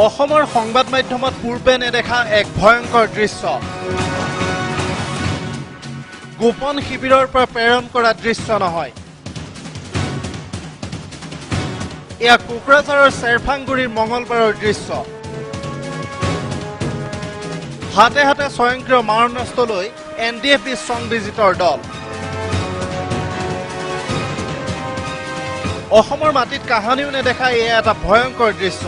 অসমৰ সংবাদ মাধ্যমত পূৰ্বে নেদেখা এক ভয়ংকৰ দৃশ্য গোপন শিবিৰৰ পৰা প্ৰেৰণ কৰা দৃশ্য নহয় এয়া কোকৰাঝাৰৰ চেৰফাংগুৰিৰ মঙলবাৰৰ দৃশ্য হাতে হাতে স্বয়ংক্ৰিয় মাৰণাস্ত্ৰলৈ এনডিএফবি সংবিজিতৰ দল অসমৰ মাটিত কাহানিও নেদেখা এয়া এটা ভয়ংকৰ দৃশ্য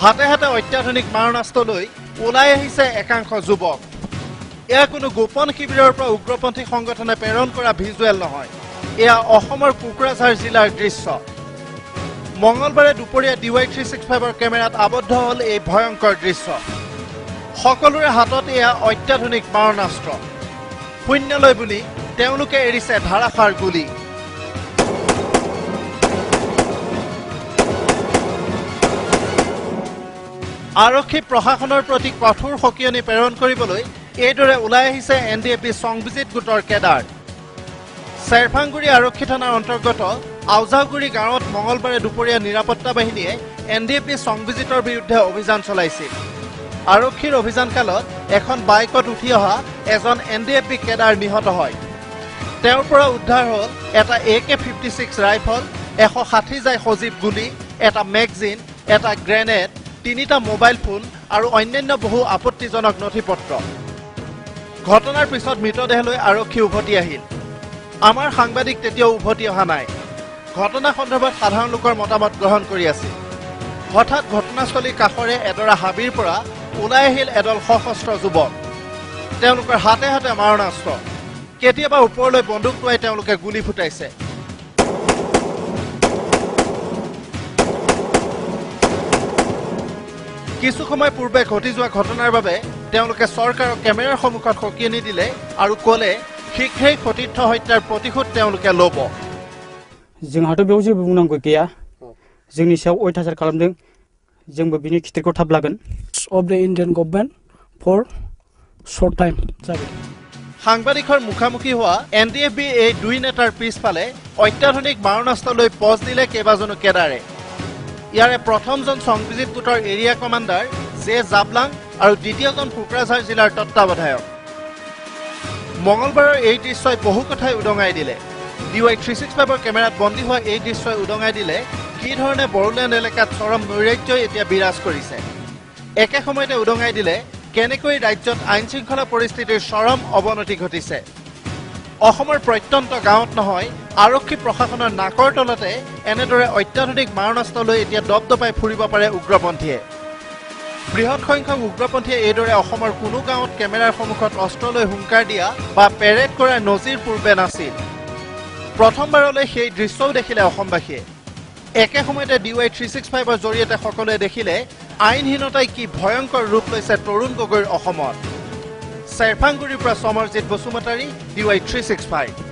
হাতে হাতে অত্যাধুনিক মাৰণাস্ত্ৰলৈ ওলাই আহিছে একাংশ যুৱক এয়া কোনো গোপন শিবিৰৰ পৰা উগ্ৰপন্থী সংগঠনে প্ৰেৰণ কৰা ভিজুৱেল নহয় এয়া অসমৰ কোকৰাঝাৰ জিলাৰ দৃশ্য মঙলবাৰে দুপৰীয়া DY365ৰ কেমেৰাত আবদ্ধ হ'ল এই ভয়ংকৰ দৃশ্য সকলোৰে হাতত এয়া অত্যাধুনিক মাৰণাস্ত্ৰ শূন্যলৈ বুলি তেওঁলোকে এৰিছে ধাৰাসাৰ গুলী আৰক্ষী প্ৰশাসনৰ প্ৰতি কঠোৰ সকিয়নি প্ৰেৰণ কৰিবলৈ এইদৰে ওলাই আহিছে এনডিএফবি সংবিজিত গোটৰ কেডাৰ চেৰফাংগুৰি আৰক্ষী থানাৰ অন্তৰ্গত আউজাগুৰি গাঁৱত মঙলবাৰে দুপৰীয়া নিৰাপত্তা বাহিনীয়ে এনডিএফবি সংবিজিতৰ বিৰুদ্ধে অভিযান চলাইছিল আৰক্ষীৰ অভিযানকালত এখন বাইকত উঠি অহা এজন এনডিএফবি কেডাৰ নিহত হয় তেওঁৰ পৰা উদ্ধাৰ হ'ল এটা AK-56 ৰাইফল 160 জাই সজীৱ গুলী এটা মেগজিন এটা গ্ৰেনেড তিনিটা মোবাইল ফোন আৰু অন্যান্য বহু আপত্তিজনক নথিপত্ৰ ঘটনাৰ পিছত মৃতদেহলৈ আৰক্ষী উভতি আহিল আমাৰ সাংবাদিক তেতিয়াও উভতি অহা নাই ঘটনা সন্দৰ্ভত সাধাৰণ লোকৰ মতামত গ্ৰহণ কৰি আছিল হঠাৎ ঘটনাস্থলীৰ কাষৰে এডৰা হাবিৰ পৰা ওলাই আহিল এডল সশস্ত্ৰ যুৱক তেওঁলোকৰ হাতে হাতে মাৰণাস্ত্ৰ কেতিয়াবা ওপৰলৈ বন্দুক টোৱাই তেওঁলোকে গুলী ফুটাইছে কিছু সময় পূৰ্বে ঘটি যোৱা ঘটনাৰ বাবে তেওঁলোকে চৰকাৰৰ কেমেৰাৰ সন্মুখত সকিয়নি দিলে আৰু ক'লে শীঘ্ৰেই সতীৰ্থ হত্যাৰ প্ৰতিশোধ তেওঁলোকে ল'ব जोंहाथ' बेयाव जेबो बुंनांगौ गैया जोंनि सायाव अयथासार खालामदों जोंबो बिनि खिथेरखौ थाब लागोन of the Indian government for short time जाबाय সাংবাদিকৰ মুখামুখি হোৱা এনডিএফবি এই দুই নেতাৰ পিছফালে অত্যাধুনিক মাৰণাস্ত্ৰলৈ পজ দিলে কেইবাজনো কেডাৰে ইয়াৰে প্ৰথমজন সংবিজিত গোটৰ এৰিয়া কমাণ্ডাৰ জে জাবলাং আৰু দ্বিতীয়জন কোকৰাঝাৰ জিলাৰ তত্ত্বাৱধায়ক মঙলবাৰৰ এই দৃশ্যই বহু কথাই উদঙাই দিলে DY365ৰ কেমেৰাত বন্দী হোৱা এই দৃশ্যই উদঙাই দিলে কি ধৰণে বড়োলেণ্ড এলেকাত চৰম নৈৰাজ্যই এতিয়া বিৰাজ কৰিছে একে সময়তে উদঙাই দিলে কেনেকৈ ৰাজ্যত আইন শৃংখলা পৰিস্থিতিৰ চৰম অৱনতি ঘটিছে অসমৰ প্ৰত্যন্ত গাঁৱত নহয় আৰক্ষী প্ৰশাসনৰ নাকৰ তলতে এনেদৰে অত্যাধুনিক মাৰণাস্ত্ৰলৈ এতিয়া দপদপাই ফুৰিব পাৰে উগ্ৰপন্থীয়ে বৃহৎ সংখ্যক উগ্ৰপন্থীয়ে এইদৰে অসমৰ কোনো গাঁৱত কেমেৰাৰ সন্মুখত অস্ত্ৰলৈ হুংকাৰ দিয়া বা পেৰেড কৰাৰ নজিৰ পূৰ্বে নাছিল প্ৰথমবাৰলৈ সেই দৃশ্যও দেখিলে অসমবাসীয়ে একে সময়তে DY365ৰ জৰিয়তে সকলোৱে দেখিলে আইনহীনতাই কি ভয়ংকৰ ৰূপ লৈছে তৰুণ গগৈৰ অসমত চেৰফাংগুৰিৰ পৰা সমৰজিৎ বসুমতাৰী DY365